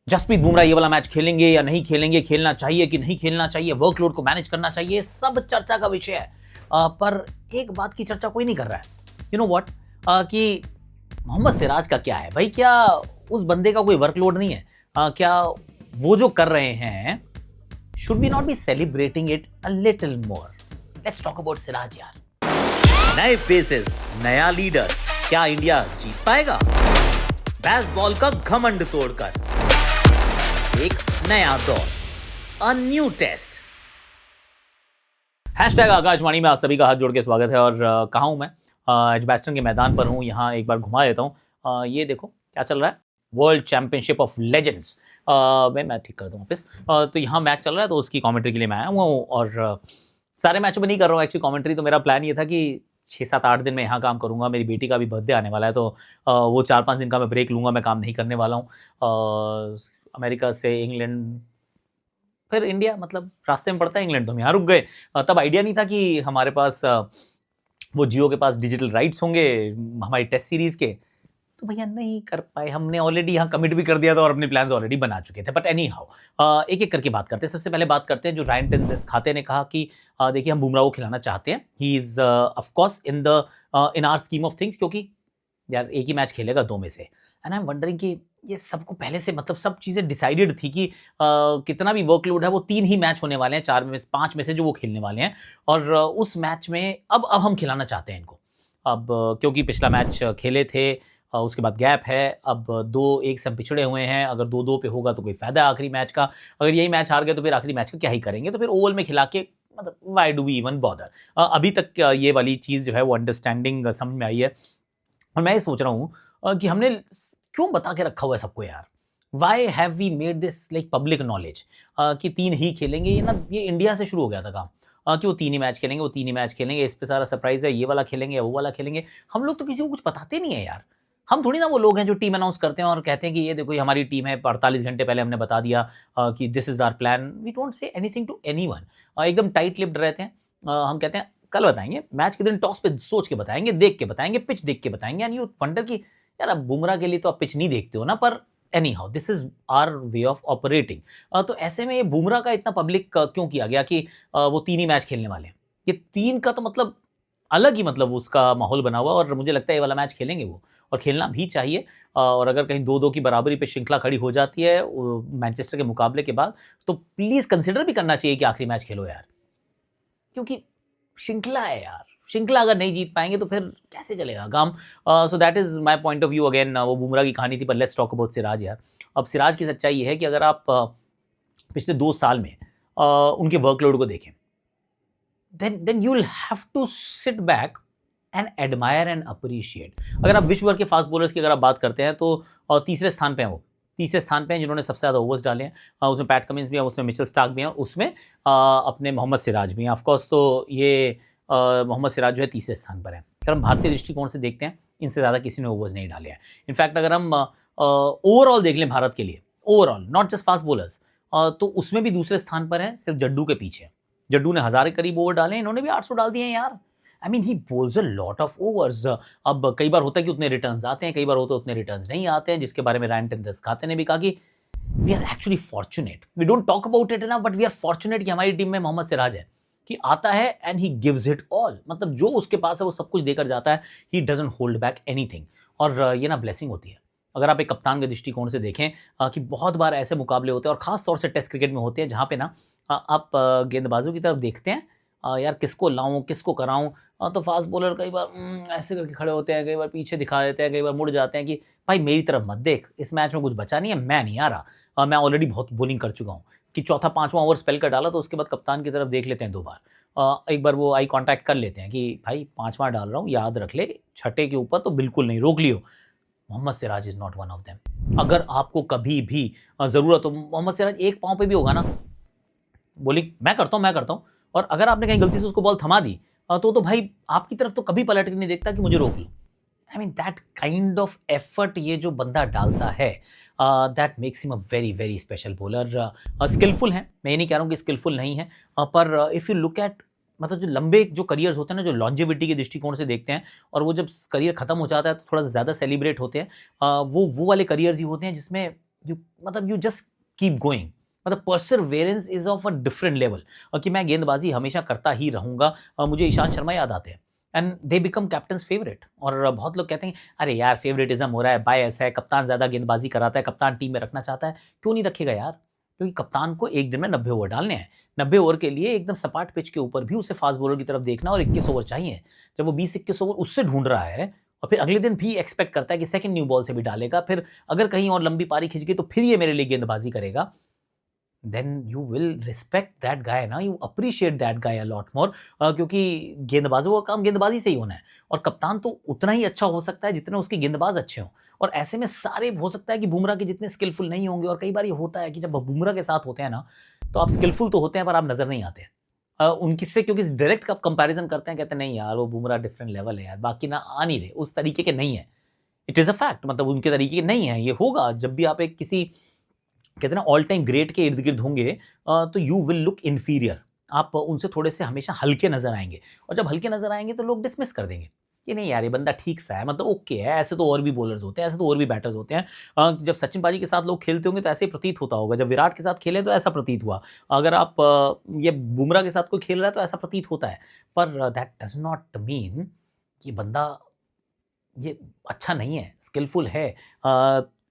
जसप्रीत बुमराह ये वाला मैच खेलेंगे या नहीं खेलेंगे, खेलना चाहिए कि नहीं खेलना चाहिए, वर्कलोड को मैनेज करना चाहिए, सब चर्चा का विषय है। पर एक बात की चर्चा कोई नहीं कर रहा है। यू नो व्हाट, कि मोहम्मद सिराज का क्या है भाई? क्या उस बंदे का कोई वर्कलोड नहीं है? क्या वो जो कर रहे हैं, should we not be celebrating it a little more? Let's talk about Siraj यार। नए फेसेस, नया लीडर, क्या इंडिया जीत पाएगा? बेसबॉल का घमंड तोड़कर एक नया दौर, a new test. Hashtag Akashvani में आप सभी का हाथ जोड़ के स्वागत है। और कहाँ हूं मैं? एजबैस्टन के मैदान पर हूं। यहाँ एक बार घुमा देता हूं। ये देखो क्या चल रहा है, वर्ल्ड चैंपियनशिप ऑफ लेजेंड्स। मैं ठीक कर दूं वापस। तो यहाँ मैच चल रहा है, तो उसकी कमेंट्री के लिए मैं आया हुआ हूँ। और सारे मैचों में नहीं कर रहा हूँ एक्चुअली कमेंट्री। तो मेरा प्लान ये था कि 6-7-8 दिन में यहाँ काम करूंगा। मेरी बेटी का भी बर्थडे आने वाला है, तो वो 4-5 दिन का मैं ब्रेक लूंगा, मैं काम नहीं करने वाला हूँ। अमेरिका से इंग्लैंड फिर इंडिया, मतलब रास्ते में पड़ता है इंग्लैंड, तो हम यहाँ रुक गए। तब आइडिया नहीं था कि हमारे पास वो जियो के पास डिजिटल राइट्स होंगे हमारी टेस्ट सीरीज के। तो भैया नहीं कर पाए। हमने ऑलरेडी यहाँ कमिट भी कर दिया था और अपने प्लान्स ऑलरेडी बना चुके थे। बट एनी हाउ, एक एक करके बात करते हैं। सबसे पहले बात करते हैं जो रायन टेंदुलकर ने कहा कि देखिए हम बुमराह को खिलाना चाहते हैं। He is of course in our scheme of things, क्योंकि यार एक ही मैच खेलेगा 2 में से। एंड आई एम वंडरिंग कि ये सबको पहले से, मतलब सब चीज़ें डिसाइडेड थी कि कितना भी वर्कलोड है वो 3 ही मैच होने वाले हैं, 4 में 5 में से जो वो खेलने वाले हैं। और उस मैच में अब हम खिलाना चाहते हैं इनको। अब क्योंकि पिछला मैच खेले थे, उसके बाद गैप है, अब 2-1 से हम पिछड़े हुए हैं। अगर 2-2 पे होगा तो कोई फायदा है आखिरी मैच का। अगर यही मैच हार गए तो फिर आखिरी मैच का क्या ही करेंगे? तो फिर ओवल में खिला के, मतलब why do we even bother? अभी तक ये वाली चीज़ जो है वो अंडरस्टैंडिंग समझ में आई है। और मैं ये सोच रहा हूँ कि हमने क्यों बता के रखा हुआ है सबको यार? Why have we made this like public knowledge कि 3 ही खेलेंगे? ये इंडिया से शुरू हो गया था काम, कि वो 3 ही मैच खेलेंगे, वो 3 ही मैच खेलेंगे, इस पे सारा सरप्राइज है, ये वाला खेलेंगे या वो वाला खेलेंगे। हम लोग तो किसी को कुछ बताते नहीं है यार। हम थोड़ी ना वो लोग हैं जो टीम अनाउंस करते हैं और कहते हैं कि ये देखो ये हमारी टीम है, 48 घंटे पहले हमने बता दिया कि this is our plan. We don't say anything to anyone. एकदम टाइट लिप्ड रहते हैं। हम कहते हैं कल बताएंगे, मैच के दिन टॉस पे सोच के बताएंगे, देख के बताएंगे, पिच देख के बताएंगे। एंड यू वंडर कि यार अब बुमराह के लिए तो आप पिच नहीं देखते हो ना, पर anyhow this is our way of operating. तो ऐसे में ये बुमराह का इतना पब्लिक क्यों किया गया कि वो 3 ही मैच खेलने वाले हैं? ये 3 का तो मतलब अलग ही, मतलब उसका माहौल बना हुआ। और मुझे लगता है ये वाला मैच खेलेंगे वो, और खेलना भी चाहिए। और अगर कहीं 2-2 की बराबरी पे श्रृंखला खड़ी हो जाती है मैनचेस्टर के मुकाबले के बाद, तो प्लीज कंसिडर भी करना चाहिए कि आखिरी मैच खेलो यार, क्योंकि श्रृंखला है यार। श्रृंखला अगर नहीं जीत पाएंगे तो फिर कैसे चलेगा काम? So that is my point of view. Again वो बुमराह की कहानी थी, पर लेट्स टॉक अबाउट सिराज यार। अब सिराज की सच्चाई ये है कि अगर आप पिछले 2 साल में उनके वर्कलोड को देखें, then you'll have to sit back and admire and appreciate। अगर आप विश्व भर के फास्ट बॉलर्स की अगर आप बात करते हैं तो तीसरे स्थान पे हैं वो। तीसरे स्थान पे हैं जिन्होंने सबसे ज़्यादा ओवर्स डाले हैं। उसमें पैट कमिंस भी हैं, उसमें मिचेल स्टार्क भी हैं, उसमें अपने मोहम्मद सिराज भी हैं। ऑफकोर्स तो ये मोहम्मद सिराज जो है तीसरे स्थान पर है। अगर हम भारतीय दृष्टिकोण से देखते हैं, इनसे ज़्यादा किसी ने ओवर्स नहीं डाले हैं। इनफैक्ट अगर हम ओवरऑल देख लें भारत के लिए, overall not just fast bowlers, तो उसमें भी दूसरे स्थान पर हैं, सिर्फ जड्डू के पीछे। जड्डू ने 1000 के करीब ओवर डाले, इन्होंने भी 800 डाल दिए हैं यार। I mean he bowls a lot of overs. अब कई बार होता है कि उतने रिटर्न्स आते हैं, कई बार होता है उतने रिटर्न्स नहीं आते हैं, जिसके बारे में रायन टेंदुलकर ने भी कहा कि we are actually fortunate. We don't talk about it ना, बट वी आर फॉर्चुनेट कि हमारी टीम में मोहम्मद सिराज है, कि आता है and he gives it all. मतलब जो उसके पास है वो सब कुछ देकर जाता है। He doesn't hold back anything. और ये ना ब्लेसिंग होती है। अगर आप एक कप्तान के दृष्टिकोण से देखें कि बहुत बार ऐसे मुकाबले होते हैं, और खास तौर से टेस्ट क्रिकेट में होते हैं, जहाँ पे ना आप गेंदबाजों की तरफ देखते हैं, यार किसको लाऊं किसको कराऊं, तो फास्ट बॉलर कई बार ऐसे करके खड़े होते हैं, कई बार पीछे दिखा देते हैं, कई बार मुड़ जाते हैं कि भाई मेरी तरफ मत देख, इस मैच में कुछ बचा नहीं है, मैं नहीं आ रहा, मैं ऑलरेडी बहुत बॉलिंग कर चुका हूँ। कि चौथा 5वां ओवर स्पेल कर डाला, तो उसके बाद कप्तान की तरफ देख लेते हैं 2 बार। एक बार वो आई कांटेक्ट कर लेते हैं कि भाई 5वां डाल रहा हूँ, याद रख ले, छठे के ऊपर तो बिल्कुल नहीं, रोक लियो। Mohammed Siraj is not one of them. अगर आपको कभी भी ज़रूरत हो, मोहम्मद सिराज एक पाँव पे भी होगा ना, बॉलिंग मैं करता हूँ। और अगर आपने कहीं गलती से उसको बॉल थमा दी, तो भाई आपकी तरफ तो कभी पलट के नहीं देखता कि मुझे रोक लो। I mean that kind of effort ये जो बंदा डालता है, that makes him a very very special bowler. Skilful है, मैं ये नहीं कह रहा हूँ कि स्किलफुल नहीं है, पर इफ़ यू लुक एट, मतलब जो लंबे जो करियर्स होते हैं ना, जो लॉन्जेविटी के दृष्टिकोण से देखते हैं, और वो जब करियर खत्म हो जाता है तो थोड़ा ज़्यादा सेलिब्रेट होते हैं, वो वाले करियर्स ही होते हैं जिसमें यू मतलब यू जस्ट कीप गोइंग, मतलब perseverance is of a different level. और कि मैं गेंदबाजी हमेशा करता ही रहूंगा। मुझे ईशांत शर्मा याद आते हैं and they become captains favourite. और बहुत लोग कहते हैं अरे यार फेवरेटिज्म हो रहा है, बायस है, कप्तान ज्यादा गेंदबाजी कराता है, कप्तान टीम में रखना चाहता है। क्यों नहीं रखेगा यार? क्योंकि कप्तान को एक दिन में 90 ओवर डालने हैं। 90 ओवर के लिए एकदम सपाट पिच के ऊपर भी उसे फास्ट बॉलर की तरफ देखना, और 21 ओवर चाहिए। जब वो 20-21 ओवर उससे ढूंढ रहा है और फिर अगले दिन भी एक्सपेक्ट करता है कि सेकंड न्यू बॉल से भी डालेगा, फिर अगर कहीं और लंबी पारी खिंच गई तो फिर ये मेरे लिए गेंदबाजी करेगा, then you will respect that guy ना, you appreciate that guy a lot more. क्योंकि गेंदबाजों का काम गेंदबाजी से ही होना है, और कप्तान तो उतना ही अच्छा हो सकता है जितने उसके गेंदबाज अच्छे हों। और ऐसे में सारे हो सकता है कि बुमराह के जितने स्किलफुल नहीं होंगे, और कई बार ये होता है कि जब बुमराह के साथ होते हैं ना, तो आप स्किलफुल तो होते हैं पर आप नजर नहीं आते उनकी से, क्योंकि डायरेक्ट आप कंपैरिजन करते हैं, कहते हैं नहीं यार वो बुमराह डिफरेंट लेवल है यार, बाकी ना आ नहीं रहे, उस तरीके के नहीं है। इट इज अ फैक्ट, मतलब उनके तरीके के नहीं है। ये होगा जब भी आप एक किसी कहते हैं ना ऑल टाइम ग्रेट के इर्द गिर्द होंगे, तो यू विल लुक इन्फीरियर, आप उनसे थोड़े से हमेशा हल्के नजर आएंगे। और जब हल्के नजर आएंगे तो लोग डिसमिस कर देंगे कि नहीं यार ये बंदा ठीक सा है, मतलब ओके है, ऐसे तो और भी बॉलर्स होते हैं, ऐसे तो और भी बैटर्स होते हैं। जब सचिन पाजी के साथ लोग खेलते होंगे तो ऐसे ही प्रतीत होता होगा, जब विराट के साथ खेले तो ऐसा प्रतीत हुआ, अगर आप ये बुमराह के साथ कोई खेल रहा है तो ऐसा प्रतीत होता है। पर दैट डज नॉट मीन कि बंदा ये अच्छा नहीं है, स्किलफुल है।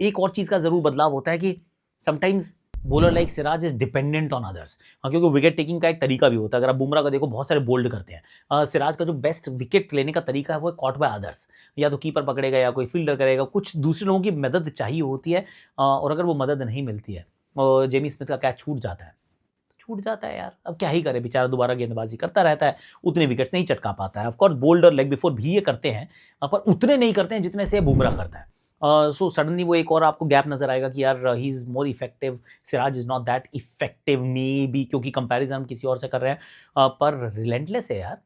एक और चीज का जरूर बदलाव होता है कि sometimes bowler like Siraj is dependent on others, क्योंकि विकेट टेकिंग का एक तरीका भी होता है। अगर आप बुमराह का देखो बहुत सारे बोल्ड करते हैं, सिराज का जो बेस्ट विकेट लेने का तरीका है वो है कॉट बाय अदर्स, या तो कीपर पकड़ेगा या कोई फील्डर करेगा, कुछ दूसरे लोगों की मदद चाहिए होती है। और अगर वो मदद नहीं मिलती है और जेमी स्मिथ का कैच छूट जाता है, छूट जाता है यार, अब क्या ही करे बेचारा, दोबारा गेंदबाजी करता रहता है, उतने विकेट्स नहीं चटका पाता है। ऑफ कोर्स बोल्ड और लेग बिफोर भी ये करते हैं, पर उतने नहीं करते हैं जितने से बुमराह करता है। सो सडनली वो एक और आपको गैप नजर आएगा कि यार he is more effective, Siraj is not that effective may be, क्योंकि कंपैरिजन हम किसी और से कर रहे हैं। पर रिलेंटलेस है यार,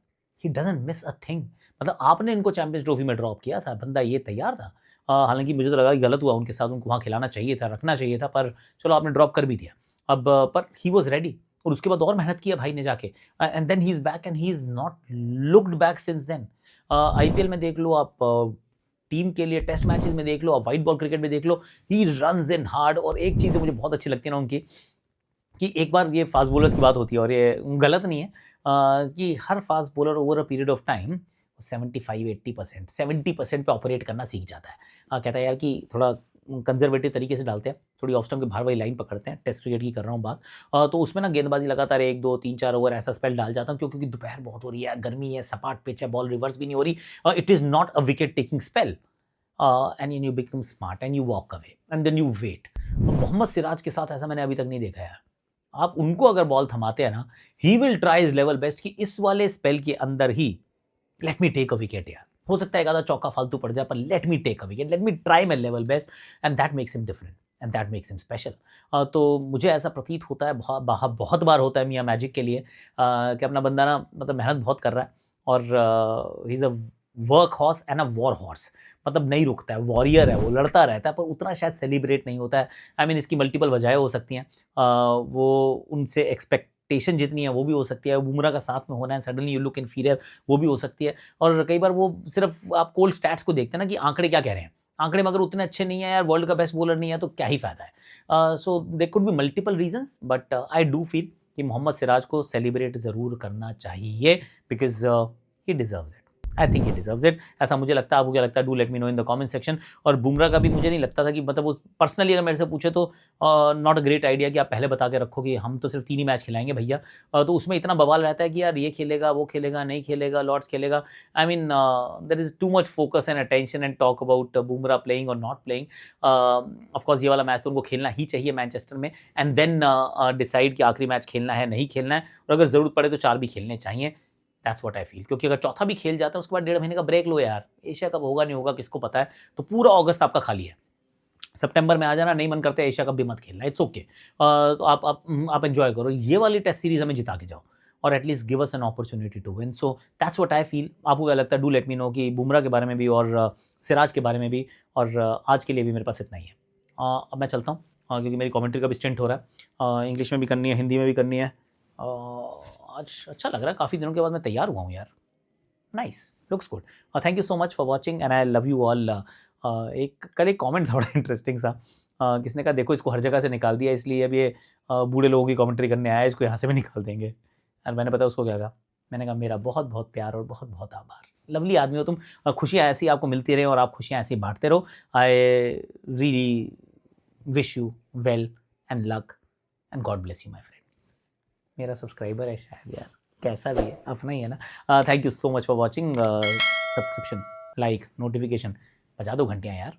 he doesn't miss a thing. मतलब आपने इनको चैंपियंस ट्रॉफी में ड्रॉप किया था, बंदा ये तैयार था। हालांकि मुझे तो लगा कि गलत हुआ उनके साथ, उनको वहां खिलाना चाहिए था, रखना चाहिए था, पर चलो आपने ड्रॉप कर भी दिया। अब पर ही वॉज रेडी, और उसके बाद और मेहनत किया भाई ने जाके, and then he is back and he is not looked back since then. IPL में देख लो आप, टीम के लिए टेस्ट मैचेस में देख लो, आप व्हाइट बॉल क्रिकेट में देख लो, ही रन्स इन हार्ड। और एक चीज़ मुझे बहुत अच्छी लगती है ना उनकी, कि एक बार ये फास्ट बॉलर्स की बात होती है और ये गलत नहीं है, कि हर fast bowler over a period of time 75-80% 70% पे ऑपरेट करना सीख जाता है। कहता है यार कि थोड़ा कंजर्वेटिव तरीके से डालते हैं, थोड़ी ऑफ स्टंप के बाहर वाली लाइन पकड़ते हैं, टेस्ट क्रिकेट की कर रहा हूँ बात। तो उसमें ना गेंदबाजी लगातार 1-2-3-4 ओवर ऐसा स्पेल डाल जाता हूँ, क्योंकि दोपहर बहुत हो रही है, गर्मी है, सपाट पिच है, बॉल रिवर्स भी नहीं हो रही, it is not a wicket taking spell, and you become smart and you walk away and then you wait. Mohammed Siraj के साथ ऐसा मैंने अभी तक नहीं देखा है। आप उनको अगर बॉल थमाते हैं ना, he will try his level best कि इस वाले स्पेल के अंदर ही let me take a wicket यार, हो सकता है एक आधा चौका फालतू पड़ जाए, पर let me take a wicket, let me try my level best, and that makes him different and that makes him special. तो मुझे ऐसा प्रतीत होता है, बहुत बार होता है मियाँ मैजिक के लिए, कि अपना बंदा ना मतलब मेहनत बहुत कर रहा है, और he is a work horse and a war horse, मतलब नहीं रुकता है, वॉरियर है, वो लड़ता रहता है, पर उतना शायद सेलिब्रेट नहीं होता है। आई मीन इसकी मल्टीपल वजहें हो सकती हैं, वो उनसे एक्सपेक्टेशन जितनी है वो भी हो सकती है, बुमराह का साथ में होना है, सडनली यू लुक इन्फीरियर, वो भी हो सकती है। और कई बार वो सिर्फ आप कोल्ड स्टैट्स को देखते हैं ना कि आंकड़े क्या कह रहे हैं, आंकड़े में अगर उतने अच्छे नहीं है यार, वर्ल्ड का बेस्ट बॉलर नहीं है, तो क्या ही फायदा है। So they could be multiple reasons, but I do feel कि मोहम्मद सिराज को सेलिब्रेट जरूर करना चाहिए, because he deserves it, I think he deserves it, ऐसा मुझे लगता है। आपको क्या लगता है? Do let me know in the comment section. और बुमराह का भी मुझे नहीं लगता था कि मतलब वो पर्सनली अगर मेरे से पूछे तो नॉट अ ग्रेट आइडिया कि आप पहले बता के रखो कि हम तो सिर्फ 3 ही मैच खिलाएंगे भैया। तो उसमें इतना बवाल रहता है कि यार ये खेलेगा, वो खेलेगा, नहीं खेलेगा, लॉर्ड्स खेलेगा। I mean there is too much focus and attention and talk about Bumrah playing और नॉट प्लेइंग। ऑफकोर्स ये वाला मैच तो उनको खेलना ही चाहिए मैनचेस्टर में, एंड देन डिसाइड कि आखिरी मैच खेलना है नहीं खेलना है, और अगर जरूरत पड़े तो 4 भी खेलने चाहिए। दैट्स व्हाट आई फील, क्योंकि अगर चौथा भी खेल जाता है उसके बाद 1.5 महीने का ब्रेक लो यार, एशिया कप होगा नहीं होगा किसको पता है, तो पूरा अगस्त आपका खाली है। सितंबर में आ जाना, नहीं मन करते एशिया कप भी मत खेलना, इट्स ओके। तो आप एंजॉय करो, ये वाली टेस्ट सीरीज हमें जिता के जाओ, और at least give us an opportunity to win. So that's what I feel. आपको क्या लगता है? डू लेट मी नो कि बुमराह के बारे में भी और सिराज के बारे में भी। और आज के लिए भी मेरे पास इतना ही है। अब मैं चलता हूँ, क्योंकि मेरी कमेंट्री का भी स्टेंट हो रहा है, इंग्लिश में भी करनी है, हिंदी में भी करनी है। आज अच्छा लग रहा है, काफ़ी दिनों के बाद मैं तैयार हुआ हूँ यार, nice, looks good. Thank you so much for watching and I love you all. कल एक कमेंट था बड़ा इंटरेस्टिंग सा, किसने कहा देखो इसको हर जगह से निकाल दिया इसलिए अब ये बूढ़े लोगों की कमेंट्री करने आया, इसको यहाँ से भी निकाल देंगे। और मैंने पता उसको क्या कहा, मैंने कहा मेरा बहुत बहुत प्यार और बहुत बहुत आभार, लवली आदमी हो तुम, खुशियाँ ऐसी आपको मिलती रहे और आप खुशियाँ ऐसी बांटते रहो। I really wish you well and luck and God bless you my friend. मेरा सब्सक्राइबर है शायद यार, कैसा भी है अपना ही है ना। Thank you so much for watching. Subscription, like, notification, बजा दो घंटियाँ यार।